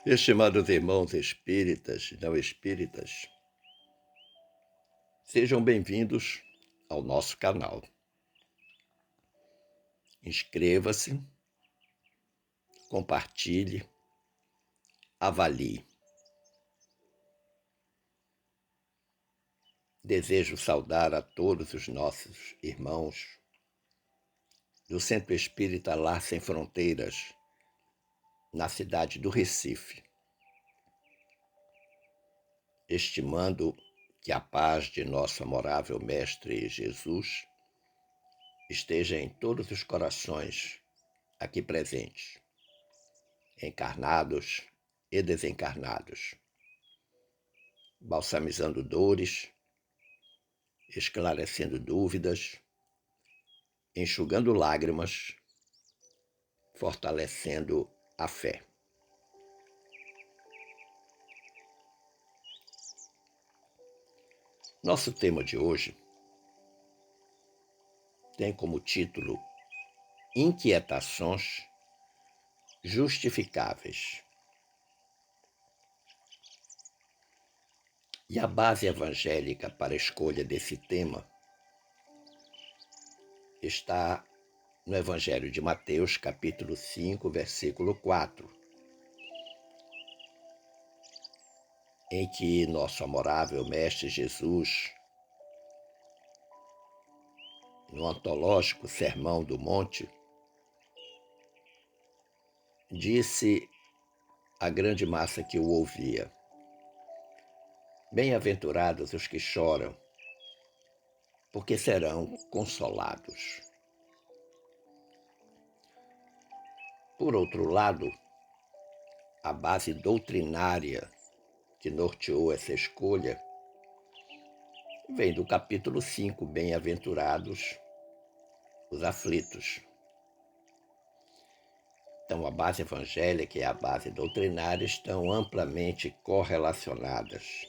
Estimados irmãos espíritas e não espíritas, sejam bem-vindos ao nosso canal. Inscreva-se, compartilhe, avalie. Desejo saudar a todos os nossos irmãos do Centro Espírita Lar Sem Fronteiras, na cidade do Recife, estimando que a paz de nosso amorável Mestre Jesus esteja em todos os corações aqui presentes, encarnados e desencarnados, balsamizando dores, esclarecendo dúvidas, enxugando lágrimas, fortalecendo a fé. Nosso tema de hoje tem como título Inquietações Justificáveis. E a base evangélica para a escolha desse tema está no Evangelho de Mateus, capítulo 5, versículo 4, em que nosso amorável Mestre Jesus, no antológico Sermão do Monte, disse à grande massa que o ouvia: Bem-aventurados os que choram, porque serão consolados. Por outro lado, a base doutrinária que norteou essa escolha vem do capítulo 5, Bem-aventurados os aflitos. Então, a base evangélica e a base doutrinária estão amplamente correlacionadas.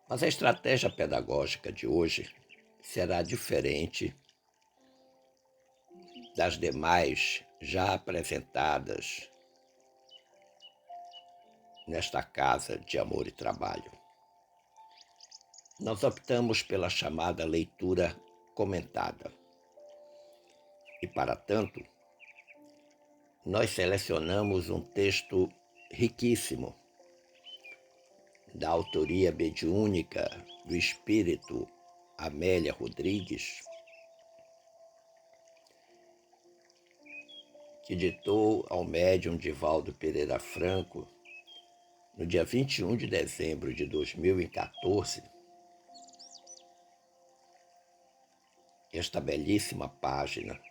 Mas a estratégia pedagógica de hoje será diferente das demais já apresentadas nesta casa de amor e trabalho. Nós optamos pela chamada leitura comentada. E, para tanto, nós selecionamos um texto riquíssimo da autoria mediúnica do espírito Amélia Rodrigues, que ditou ao médium Divaldo Pereira Franco, no dia 21 de dezembro de 2014, esta belíssima página,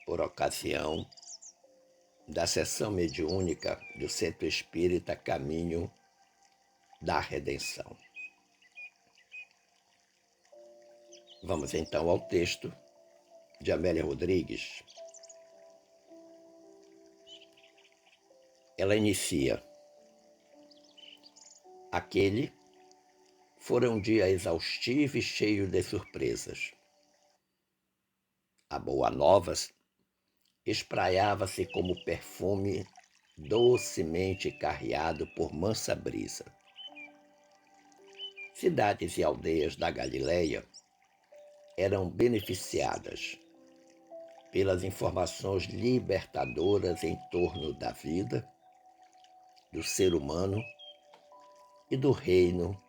por ocasião da sessão mediúnica do Centro Espírita Caminho da Redenção. Vamos então ao texto de Amélia Rodrigues. Ela inicia: Aquele fora um dia exaustivo e cheio de surpresas. A boa nova espraiava-se como perfume docemente carreado por mansa brisa. Cidades e aldeias da Galileia eram beneficiadas pelas informações libertadoras em torno da vida, do ser humano e do reino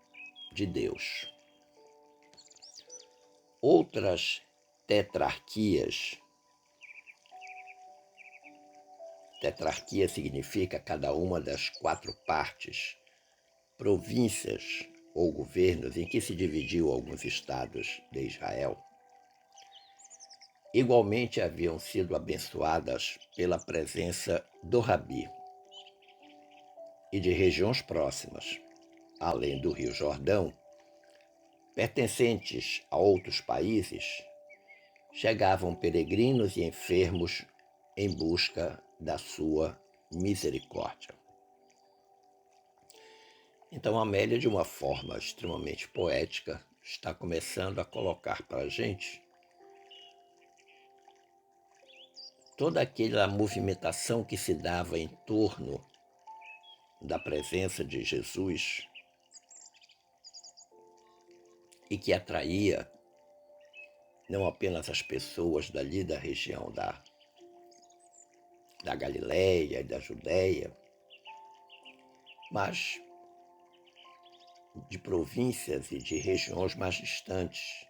de Deus. Outras tetrarquia significa cada uma das 4 partes, províncias ou governos em que se dividiu alguns estados de Israel, igualmente haviam sido abençoadas pela presença do Rabi e de regiões próximas, além do Rio Jordão, pertencentes a outros países, chegavam peregrinos e enfermos em busca da sua misericórdia. Então, Amélia, de uma forma extremamente poética, está começando a colocar para a gente toda aquela movimentação que se dava em torno da presença de Jesus e que atraía não apenas as pessoas dali da região da Galileia e da Judéia, mas de províncias e de regiões mais distantes.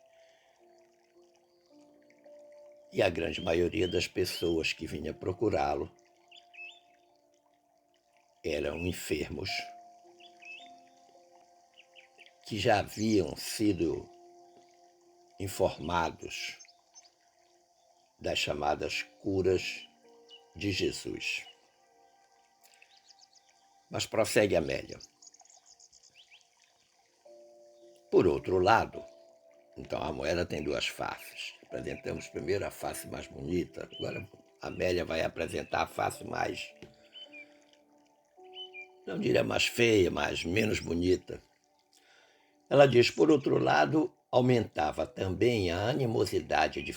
E a grande maioria das pessoas que vinha procurá-lo eram enfermos que já haviam sido informados das chamadas curas de Jesus. Mas prossegue Amélia. Por outro lado, então a moeda tem duas faces. Apresentamos primeiro a face mais bonita, agora a Amélia vai apresentar a face mais, não diria mais feia, mas menos bonita. Ela diz, por outro lado, aumentava também a animosidade de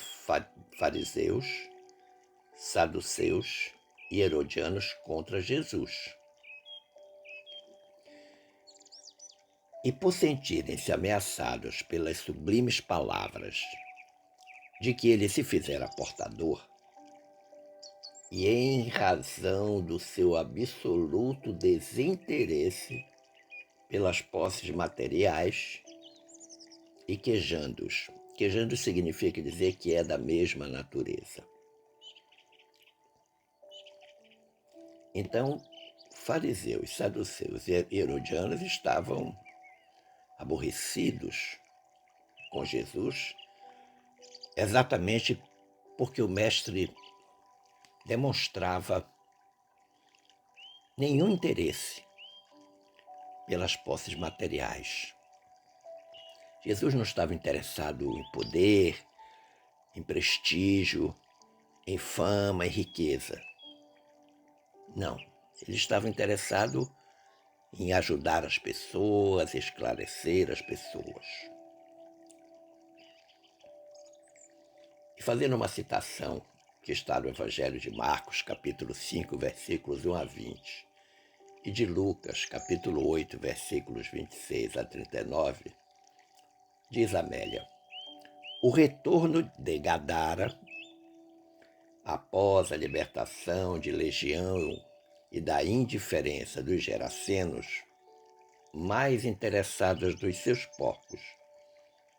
fariseus, saduceus e herodianos contra Jesus. E por sentirem-se ameaçados pelas sublimes palavras de que ele se fizera portador, e em razão do seu absoluto desinteresse pelas posses materiais, e quejando-os. Quejando significa dizer que é da mesma natureza. Então, fariseus, saduceus e herodianos estavam aborrecidos com Jesus, exatamente porque o mestre demonstrava nenhum interesse pelas posses materiais. Jesus não estava interessado em poder, em prestígio, em fama, em riqueza. Não, ele estava interessado em ajudar as pessoas, esclarecer as pessoas. E fazendo uma citação que está no Evangelho de Marcos, capítulo 5, versículos 1 a 20, e de Lucas, capítulo 8, versículos 26 a 39, diz Amélia, o retorno de Gadara, após a libertação de Legião e da indiferença dos Gerasenos, mais interessados nos seus porcos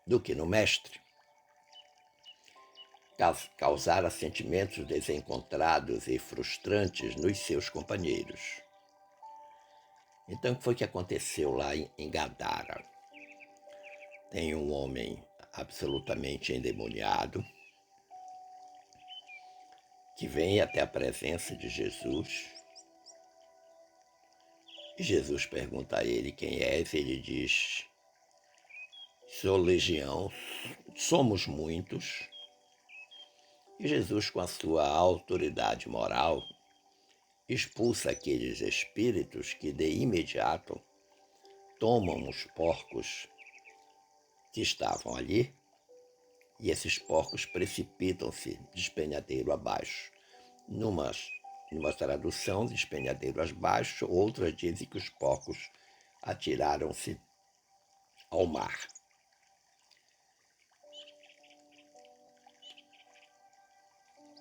do que no mestre, causara sentimentos desencontrados e frustrantes nos seus companheiros. Então, o que foi que aconteceu lá em Gadara? Tem um homem absolutamente endemoniado que vem até a presença de Jesus. E Jesus pergunta a ele quem és, ele diz, sou legião, somos muitos. E Jesus, com a sua autoridade moral, expulsa aqueles espíritos que de imediato tomam os porcos que estavam ali, e esses porcos precipitam-se despenhadeiro abaixo. Numa tradução, despenhadeiro abaixo, outra dizem que os porcos atiraram-se ao mar.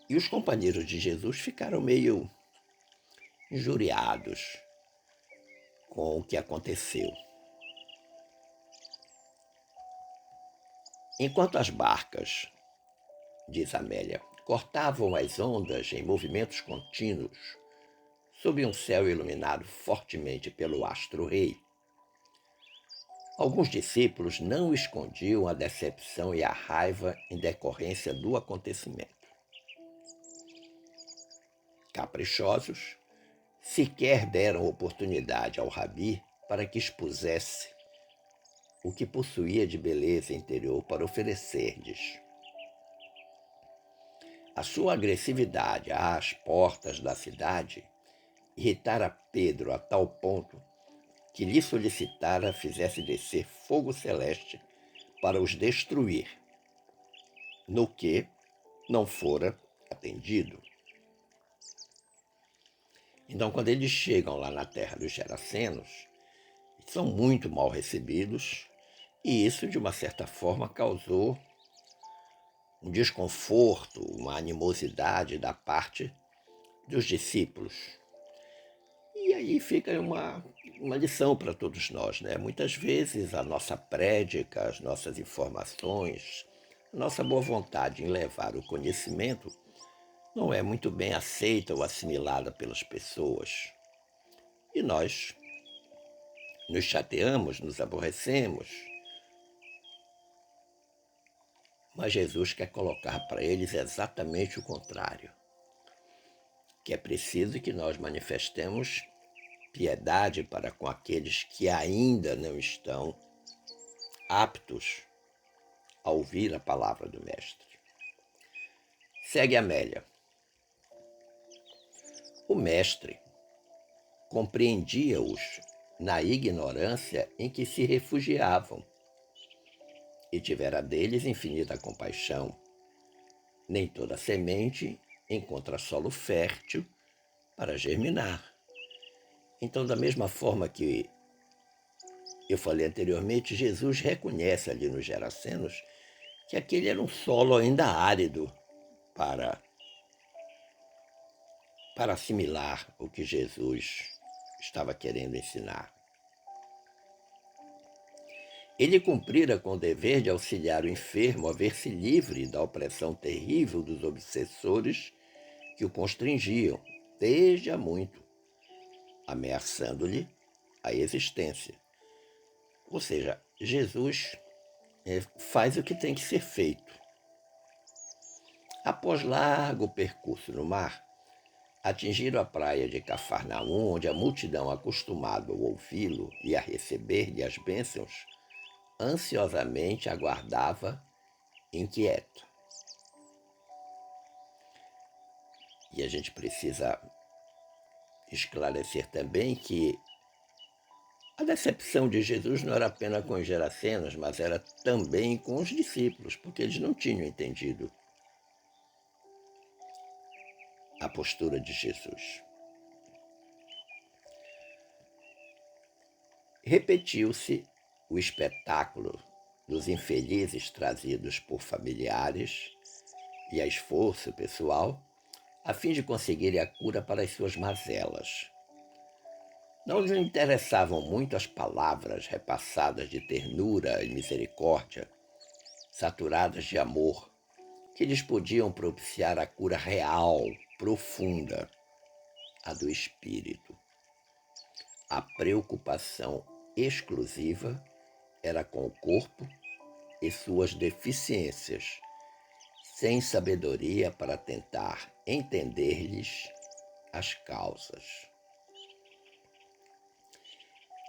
E os companheiros de Jesus ficaram meio injuriados com o que aconteceu. Enquanto as barcas, diz Amélia, cortavam as ondas em movimentos contínuos, sob um céu iluminado fortemente pelo astro-rei, alguns discípulos não escondiam a decepção e a raiva em decorrência do acontecimento. Caprichosos, sequer deram oportunidade ao rabi para que expusesse o que possuía de beleza interior para oferecer-lhes. A sua agressividade às portas da cidade irritara Pedro a tal ponto que lhe solicitara fizesse descer fogo celeste para os destruir, no que não fora atendido. Então, quando eles chegam lá na terra dos Gerasenos, são muito mal recebidos, e isso, de uma certa forma, causou um desconforto, uma animosidade da parte dos discípulos. E aí fica uma lição para todos nós, né? Muitas vezes a nossa prédica, as nossas informações, a nossa boa vontade em levar o conhecimento não é muito bem aceita ou assimilada pelas pessoas. E nós nos chateamos, nos aborrecemos, mas Jesus quer colocar para eles exatamente o contrário, que é preciso que nós manifestemos piedade para com aqueles que ainda não estão aptos a ouvir a palavra do Mestre. Segue Amélia. O Mestre compreendia-os na ignorância em que se refugiavam e tivera deles infinita compaixão. Nem toda semente encontra solo fértil para germinar. Então, da mesma forma que eu falei anteriormente, Jesus reconhece ali nos Gerasenos que aquele era um solo ainda árido para assimilar o que Jesus estava querendo ensinar. Ele cumprira com o dever de auxiliar o enfermo a ver-se livre da opressão terrível dos obsessores que o constringiam desde há muito, ameaçando-lhe a existência. Ou seja, Jesus faz o que tem que ser feito. Após largo percurso no mar, atingiram a praia de Cafarnaum, onde a multidão, acostumada a ouvi-lo e a receber-lhe as bênçãos, ansiosamente aguardava inquieta. E a gente precisa esclarecer também que a decepção de Jesus não era apenas com os Gerasenos, mas era também com os discípulos, porque eles não tinham entendido a postura de Jesus. Repetiu-se o espetáculo dos infelizes trazidos por familiares e a esforço pessoal a fim de conseguirem a cura para as suas mazelas. Não lhe interessavam muito as palavras repassadas de ternura e misericórdia, saturadas de amor, que lhes podiam propiciar a cura real, profunda, a do espírito. A preocupação exclusiva era com o corpo e suas deficiências, sem sabedoria para tentar entender-lhes as causas.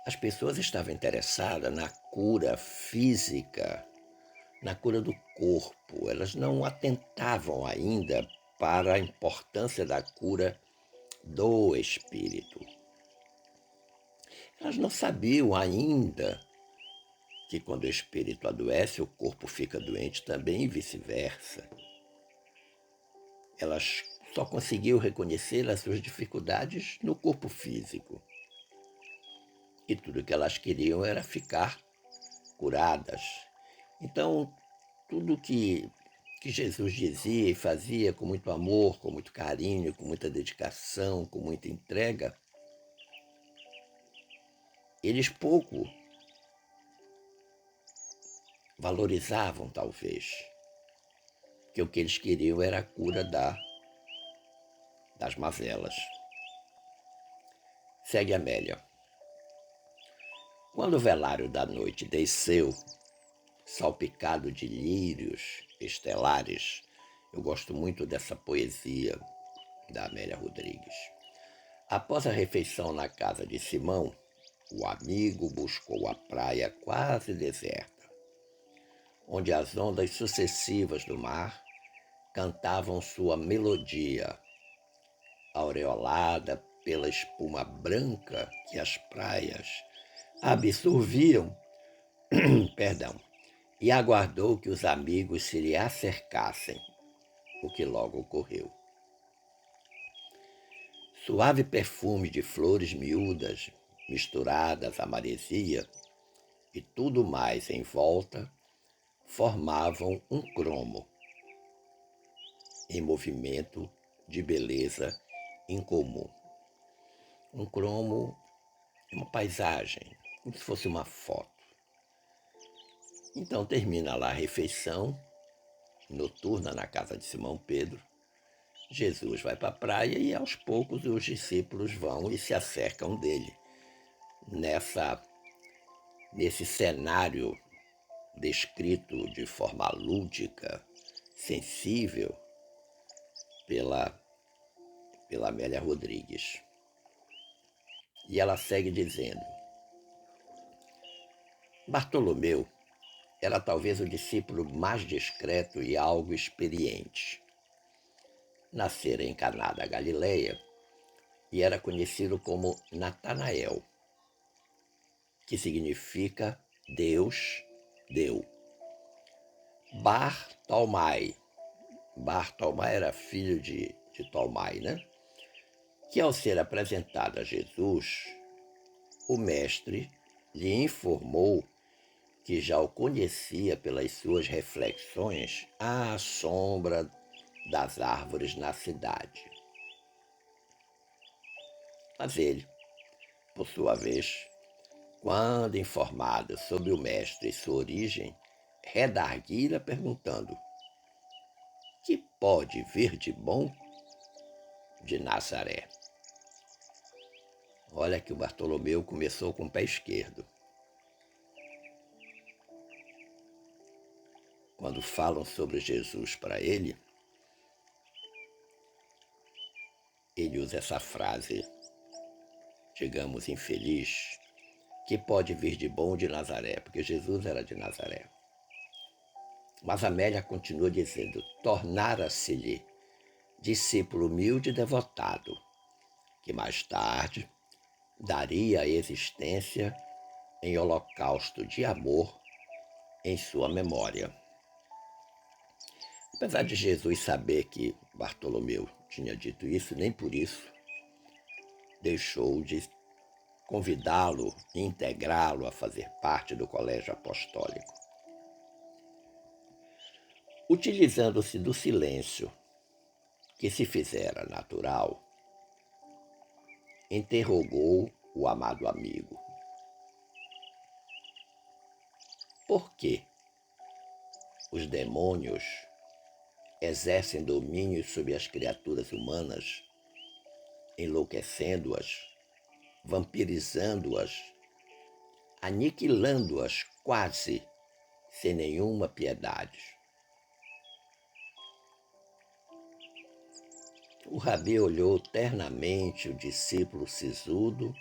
As pessoas estavam interessadas na cura física, na cura do corpo. Elas não atentavam ainda para a importância da cura do espírito. Elas não sabiam ainda que quando o espírito adoece, o corpo fica doente também e vice-versa. Elas só conseguiam reconhecer as suas dificuldades no corpo físico. E tudo que elas queriam era ficar curadas. Então, tudo que Jesus dizia e fazia com muito amor, com muito carinho, com muita dedicação, com muita entrega, eles pouco valorizavam, talvez, que o que eles queriam era a cura das mazelas. Segue Amélia. Quando o velário da noite desceu, salpicado de lírios estelares, eu gosto muito dessa poesia da Amélia Rodrigues. Após a refeição na casa de Simão, o amigo buscou a praia quase deserta, onde as ondas sucessivas do mar cantavam sua melodia, aureolada pela espuma branca que as praias absorviam, e aguardou que os amigos se lhe acercassem, o que logo ocorreu. Suave perfume de flores miúdas misturadas à maresia e tudo mais em volta formavam um cromo em movimento de beleza incomum. Um cromo é uma paisagem, como se fosse uma foto. Então termina lá a refeição noturna na casa de Simão Pedro. Jesus vai para a praia e aos poucos os discípulos vão e se acercam dele. Nesse cenário descrito de forma lúdica, sensível, pela Amélia Rodrigues. E ela segue dizendo: Bartolomeu era talvez o discípulo mais discreto e algo experiente. Nascera em Caná da Galileia e era conhecido como Natanael, que significa Deus deu. Bartolmai era filho de Tolmai, né? Que ao ser apresentado a Jesus, o mestre lhe informou que já o conhecia pelas suas reflexões à sombra das árvores na cidade. Mas ele, por sua vez, quando informado sobre o mestre e sua origem, redarguira perguntando: que pode vir de bom de Nazaré? Olha que o Bartolomeu começou com o pé esquerdo. Quando falam sobre Jesus para ele usa essa frase, digamos, infeliz: que pode vir de bom de Nazaré, porque Jesus era de Nazaré. Mas Amélia continua dizendo: tornara-se-lhe discípulo humilde e devotado, que mais tarde daria a existência em holocausto de amor em sua memória. Apesar de Jesus saber que Bartolomeu tinha dito isso, nem por isso deixou de convidá-lo e integrá-lo a fazer parte do colégio apostólico. Utilizando-se do silêncio que se fizera natural, interrogou o amado amigo: por que os demônios exercem domínio sobre as criaturas humanas, enlouquecendo-as, vampirizando-as, aniquilando-as quase sem nenhuma piedade? O rabi olhou ternamente o discípulo sisudo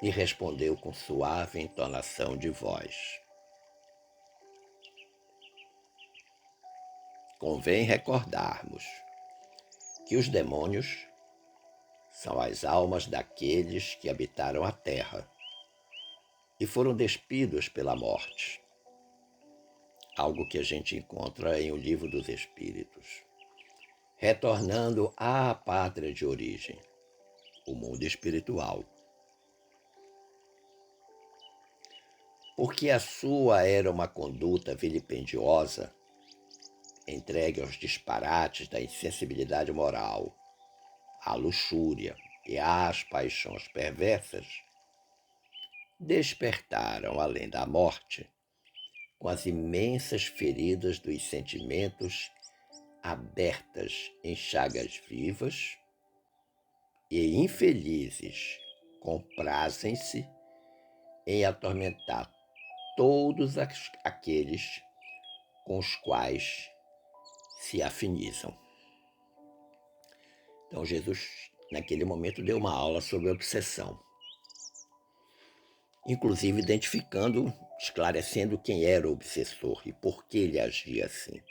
e respondeu com suave entonação de voz: convém recordarmos que os demônios são as almas daqueles que habitaram a terra e foram despidos pela morte, algo que a gente encontra em O Livro dos Espíritos, retornando à pátria de origem, o mundo espiritual. Porque a sua era uma conduta vilipendiosa, entregue aos disparates da insensibilidade moral, à luxúria e às paixões perversas, despertaram além da morte, com as imensas feridas dos sentimentos abertas em chagas vivas, e infelizes comprazem-se em atormentar todos aqueles com os quais se afinizam. Então Jesus, naquele momento, deu uma aula sobre obsessão, inclusive identificando, esclarecendo quem era o obsessor e por que ele agia assim.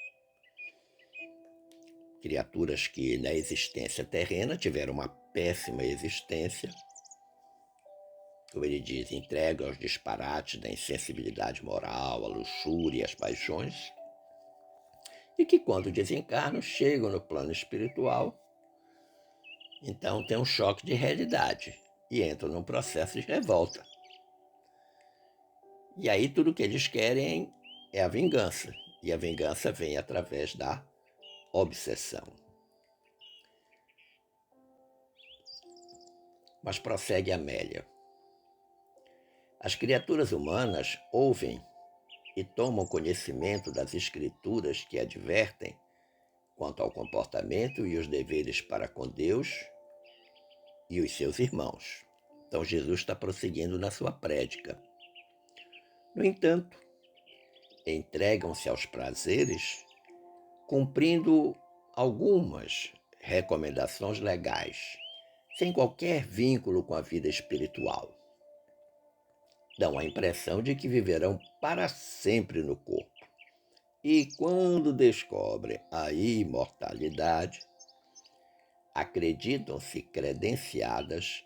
Criaturas que na existência terrena tiveram uma péssima existência, como ele diz, entregue aos disparates da insensibilidade moral, à luxúria e às paixões, e que quando desencarnam chegam no plano espiritual Então tem um choque de realidade e entram num processo de revolta. E aí tudo que eles querem é a vingança. E a vingança vem através da obsessão. Mas prossegue Amélia. As criaturas humanas ouvem e tomam conhecimento das escrituras que advertem quanto ao comportamento e os deveres para com Deus e os seus irmãos. Então Jesus está prosseguindo na sua prédica. No entanto, entregam-se aos prazeres, cumprindo algumas recomendações legais, sem qualquer vínculo com a vida espiritual. Dão a impressão de que viverão para sempre no corpo. E quando descobrem a imortalidade, acreditam-se credenciadas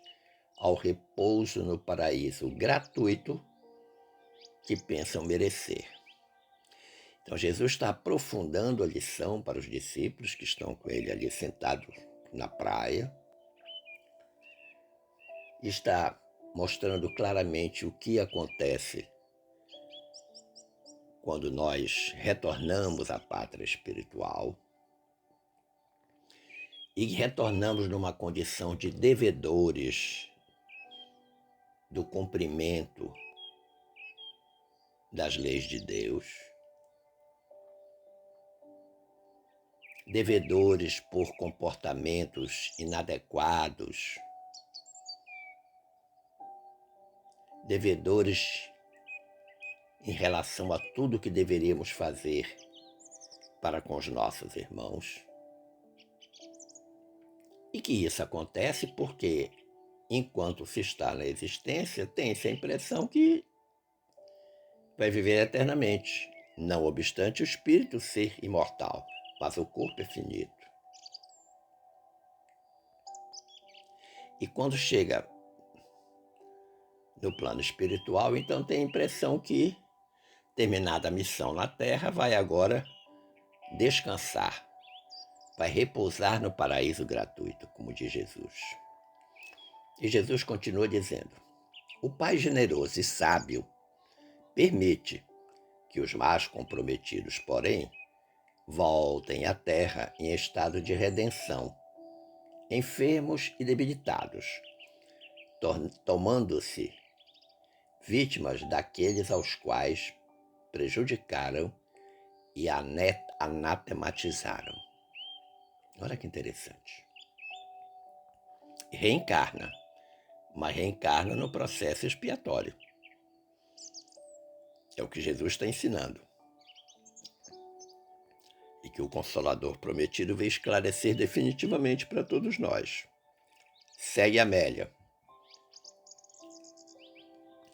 ao repouso no paraíso gratuito que pensam merecer. Então Jesus está aprofundando a lição para os discípulos que estão com ele ali sentados na praia. Está mostrando claramente o que acontece quando nós retornamos à pátria espiritual e retornamos numa condição de devedores do cumprimento das leis de Deus, devedores por comportamentos inadequados, devedores em relação a tudo que deveríamos fazer para com os nossos irmãos. E que isso acontece porque, enquanto se está na existência, tem-se a impressão que vai viver eternamente, não obstante o espírito ser imortal, mas o corpo é finito. E quando chega no plano espiritual, então tem a impressão que, terminada a missão na Terra, vai agora descansar, vai repousar no paraíso gratuito, como diz Jesus. E Jesus continua dizendo: o Pai generoso e sábio permite que os mais comprometidos, porém, voltem à Terra em estado de redenção, enfermos e debilitados, tomando-se vítimas daqueles aos quais prejudicaram e anatematizaram. Olha que interessante. Reencarna, mas reencarna no processo expiatório. É o que Jesus está ensinando. E que o Consolador prometido veio esclarecer definitivamente para todos nós. Segue Amélia.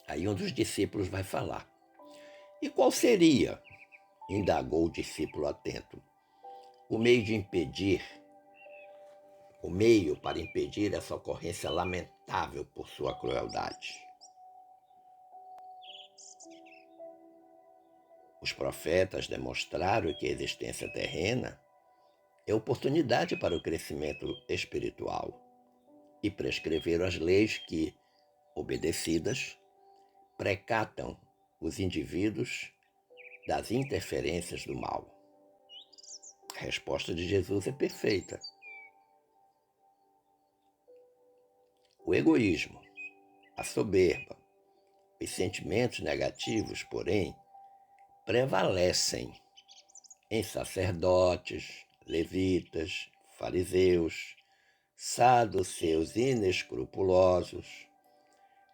Aí um dos discípulos vai falar. E qual seria, indagou o discípulo atento, o meio para impedir essa ocorrência lamentável por sua crueldade? Os profetas demonstraram que a existência terrena é oportunidade para o crescimento espiritual e prescreveram as leis que, obedecidas, precatam os indivíduos das interferências do mal. A resposta de Jesus é perfeita. O egoísmo, a soberba, os sentimentos negativos, porém, prevalecem em sacerdotes, levitas, fariseus, saduceus inescrupulosos,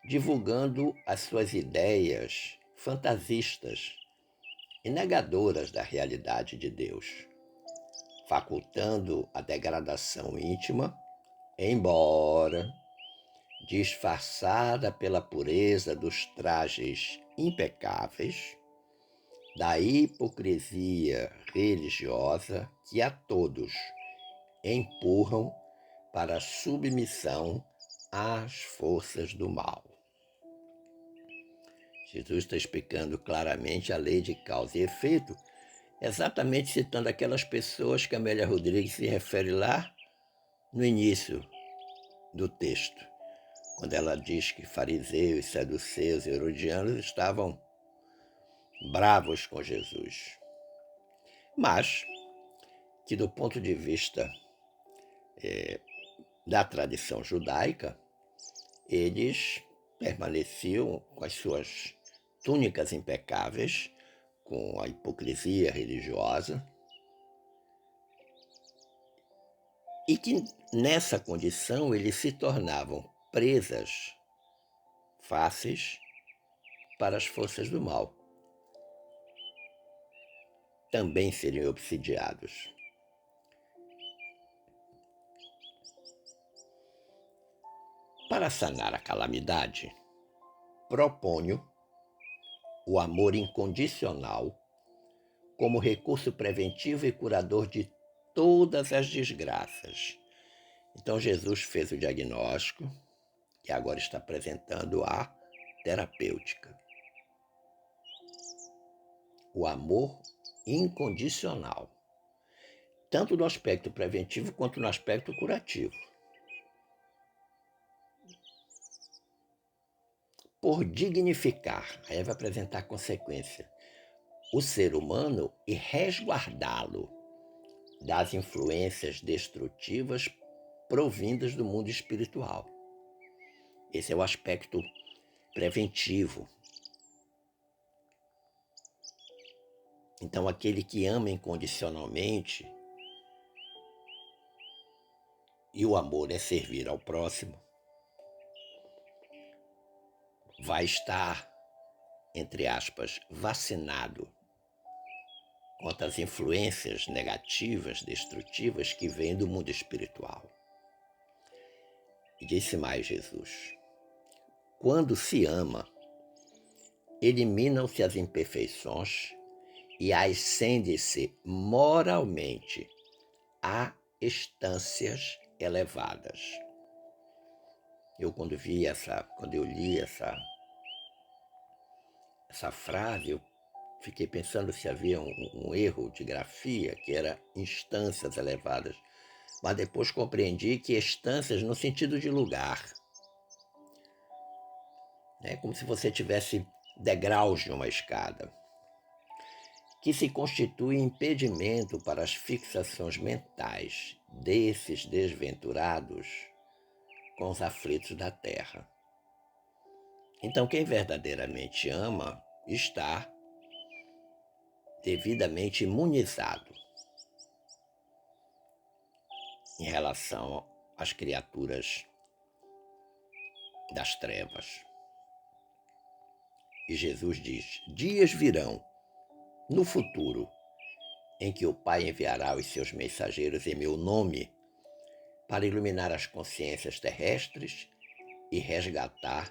divulgando as suas ideias fantasistas e negadoras da realidade de Deus, facultando a degradação íntima, embora disfarçada pela pureza dos trajes impecáveis, da hipocrisia religiosa que a todos empurram para a submissão às forças do mal. Jesus está explicando claramente a lei de causa e efeito, exatamente citando aquelas pessoas que a Amélia Rodrigues se refere lá no início do texto, quando ela diz que fariseus, saduceus e herodianos estavam bravos com Jesus. Mas que, do ponto de vista da tradição judaica, eles permaneciam com as suas túnicas impecáveis, com a hipocrisia religiosa, e que nessa condição eles se tornavam presas fáceis para as forças do mal. Também seriam obsidiados. Para sanar a calamidade, proponho o amor incondicional como recurso preventivo e curador de todas as desgraças. Então Jesus fez o diagnóstico e agora está apresentando a terapêutica. O amor incondicional, tanto no aspecto preventivo quanto no aspecto curativo. Por dignificar, aí vai apresentar a consequência, o ser humano e resguardá-lo das influências destrutivas provindas do mundo espiritual. Esse é o aspecto preventivo. Então, aquele que ama incondicionalmente, e o amor é servir ao próximo, vai estar, entre aspas, vacinado contra as influências negativas, destrutivas que vêm do mundo espiritual. E disse mais Jesus: quando se ama, eliminam-se as imperfeições e ascende-se moralmente a instâncias elevadas. Quando eu li essa frase, eu fiquei pensando se havia um erro de grafia, que era instâncias elevadas, mas depois compreendi que instâncias no sentido de lugar. É como se você tivesse degraus de uma escada, que se constitui impedimento para as fixações mentais desses desventurados com os aflitos da terra. Então, quem verdadeiramente ama está devidamente imunizado em relação às criaturas das trevas. E Jesus diz: dias virão no futuro em que o Pai enviará os seus mensageiros em meu nome para iluminar as consciências terrestres e resgatar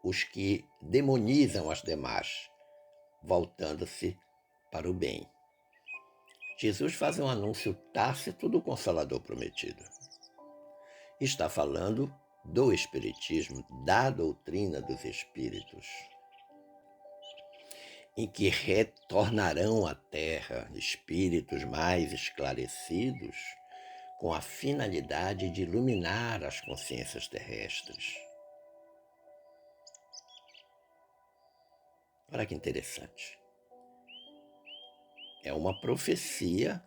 os que demonizam as demais, voltando-se para o bem. Jesus faz um anúncio tácito do Consolador prometido. Está falando do Espiritismo, da doutrina dos Espíritos, em que retornarão à Terra espíritos mais esclarecidos com a finalidade de iluminar as consciências terrestres. Olha que interessante. É uma profecia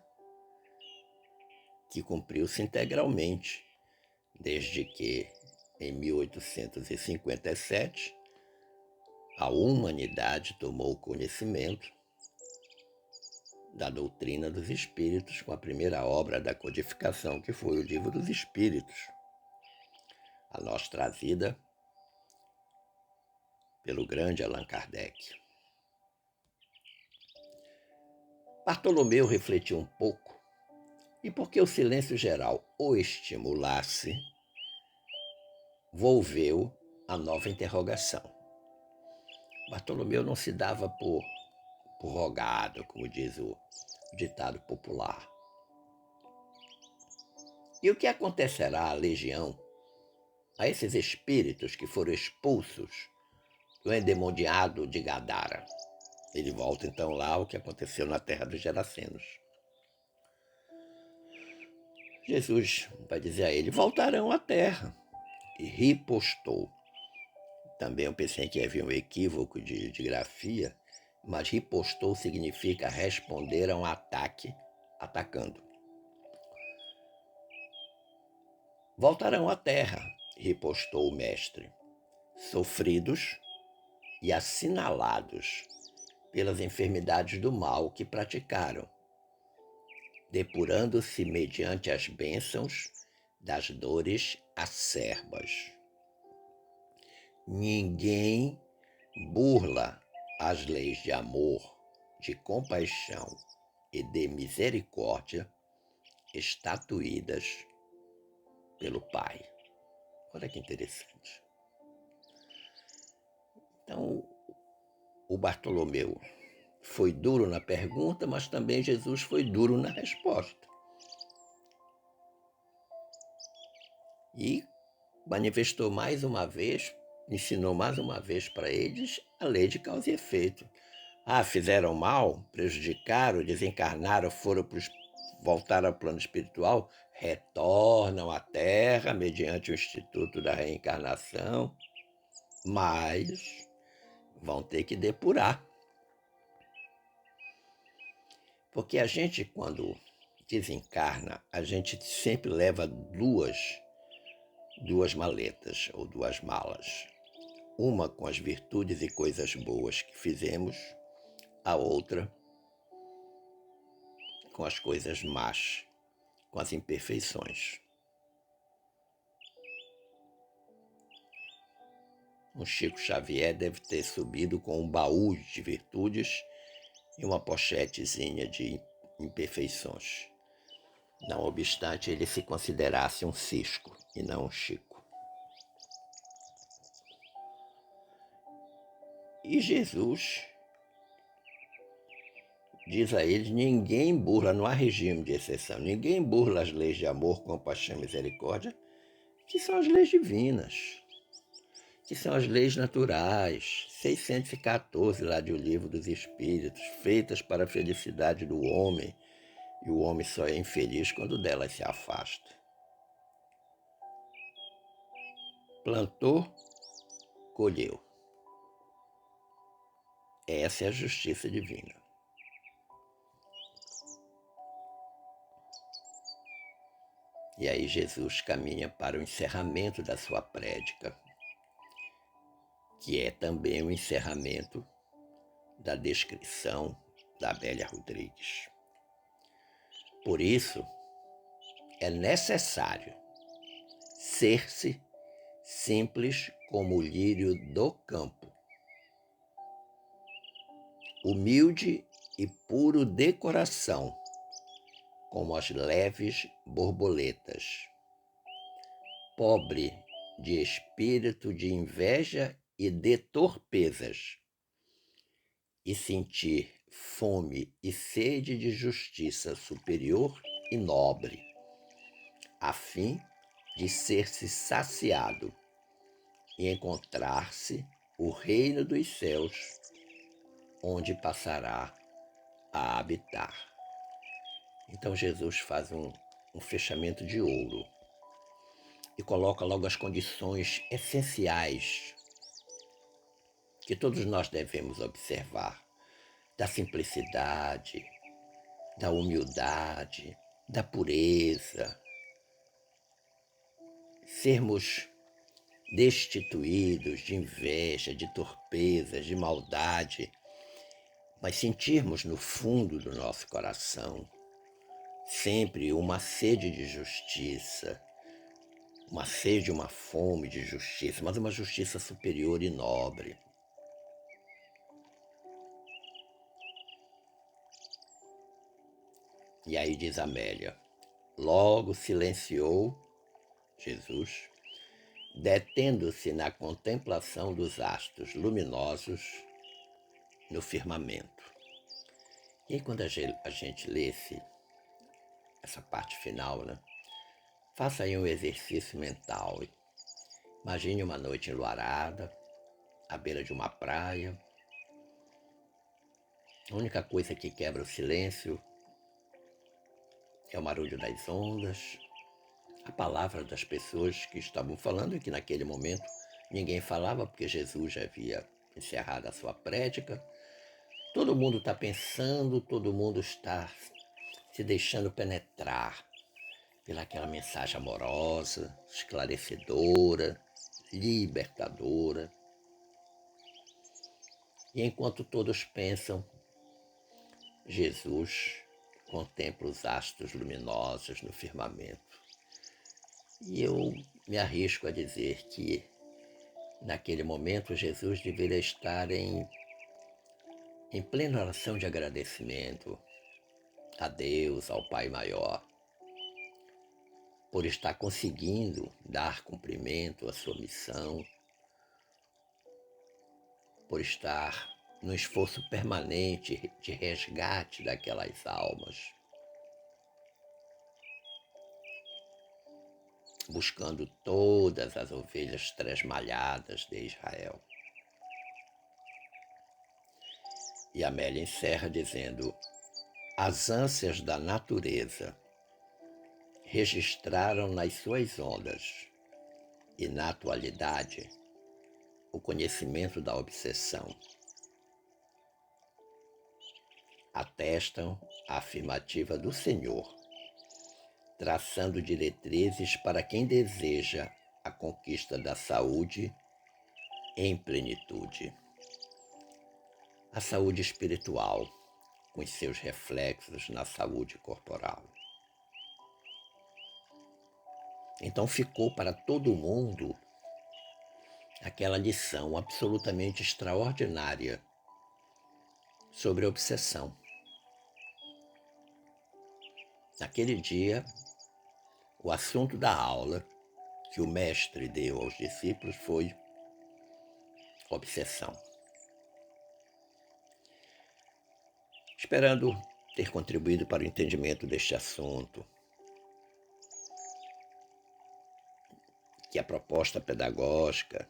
que cumpriu-se integralmente, desde que, em 1857, a humanidade tomou conhecimento da doutrina dos espíritos com a primeira obra da codificação, que foi o Livro dos Espíritos, a nós trazida pelo grande Allan Kardec. Bartolomeu refletiu um pouco, e porque o silêncio geral o estimulasse, volveu a nova interrogação. Bartolomeu não se dava por rogado, como diz o ditado popular. E o que acontecerá à legião, a esses espíritos que foram expulsos do endemoniado de Gadara? Ele volta então lá ao que aconteceu na terra dos Gerasenos. Jesus vai dizer a ele: voltarão à terra, ripostou. Também eu pensei que havia um equívoco de grafia, mas ripostou significa responder a um ataque, atacando. Voltarão à terra, ripostou o mestre, sofridos e assinalados pelas enfermidades do mal que praticaram, depurando-se mediante as bênçãos das dores acerbas. Ninguém burla as leis de amor, de compaixão e de misericórdia estatuídas pelo Pai. Olha que interessante. Então, o Bartolomeu foi duro na pergunta, mas também Jesus foi duro na resposta. E manifestou mais uma vez, ensinou mais uma vez para eles a lei de causa e efeito. Fizeram mal, prejudicaram, desencarnaram, voltaram ao plano espiritual, retornam à Terra mediante o Instituto da Reencarnação, mas vão ter que depurar. Porque a gente, quando desencarna, a gente sempre leva duas maletas ou duas malas. Uma com as virtudes e coisas boas que fizemos, a outra com as coisas más, com as imperfeições. O Chico Xavier deve ter subido com um baú de virtudes e uma pochetezinha de imperfeições. Não obstante ele se considerasse um cisco e não um Chico. E Jesus diz a eles, ninguém burla, não há regime de exceção, ninguém burla as leis de amor, compaixão e misericórdia, que são as leis divinas, que são as leis naturais, 614 lá do Livro dos Espíritos, feitas para a felicidade do homem, e o homem só é infeliz quando delas se afasta. Plantou, colheu. Essa é a justiça divina. E aí Jesus caminha para o encerramento da sua prédica, que é também o encerramento da descrição da Amélia Rodrigues. Por isso, é necessário ser-se simples como o lírio do campo, humilde e puro de coração, como as leves borboletas, pobre de espírito de inveja e de torpezas, e sentir fome e sede de justiça superior e nobre, a fim de ser-se saciado e encontrar-se o reino dos céus, onde passará a habitar. Então Jesus faz um fechamento de ouro e coloca logo as condições essenciais que todos nós devemos observar, da simplicidade, da humildade, da pureza, sermos destituídos de inveja, de torpeza, de maldade, mas sentirmos no fundo do nosso coração sempre uma sede de justiça, uma sede, uma fome de justiça, mas uma justiça superior e nobre. E aí diz Amélia, logo silenciou Jesus, detendo-se na contemplação dos astros luminosos no firmamento. E aí quando a gente lê essa parte final, né? Faça aí um exercício mental. Imagine uma noite enluarada, à beira de uma praia. A única coisa que quebra o silêncio é o barulho das ondas, a palavra das pessoas que estavam falando e que naquele momento ninguém falava porque Jesus já havia encerrado a sua prédica. Todo mundo está pensando, todo mundo está se deixando penetrar pelaquela mensagem amorosa, esclarecedora, libertadora. E enquanto todos pensam, Jesus contempla os astros luminosos no firmamento. E eu me arrisco a dizer que, naquele momento, Jesus deveria estar em plena oração de agradecimento a Deus, ao Pai Maior, por estar conseguindo dar cumprimento à sua missão, por estar no esforço permanente de resgate daquelas almas, buscando todas as ovelhas tresmalhadas de Israel. E Amélia encerra dizendo: as ânsias da natureza registraram nas suas ondas, e na atualidade, o conhecimento da obsessão. Atestam a afirmativa do Senhor, traçando diretrizes para quem deseja a conquista da saúde em plenitude. A saúde espiritual, com os seus reflexos na saúde corporal. Então ficou para todo mundo aquela lição absolutamente extraordinária sobre obsessão. Naquele dia, o assunto da aula que o mestre deu aos discípulos foi obsessão. Esperando ter contribuído para o entendimento deste assunto, que a proposta pedagógica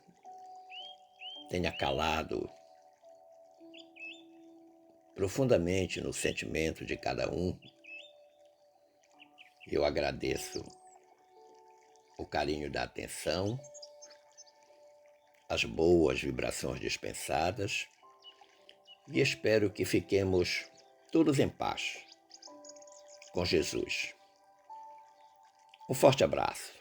tenha calado profundamente no sentimento de cada um, eu agradeço o carinho da atenção, as boas vibrações dispensadas e espero que fiquemos todos em paz com Jesus. Um forte abraço.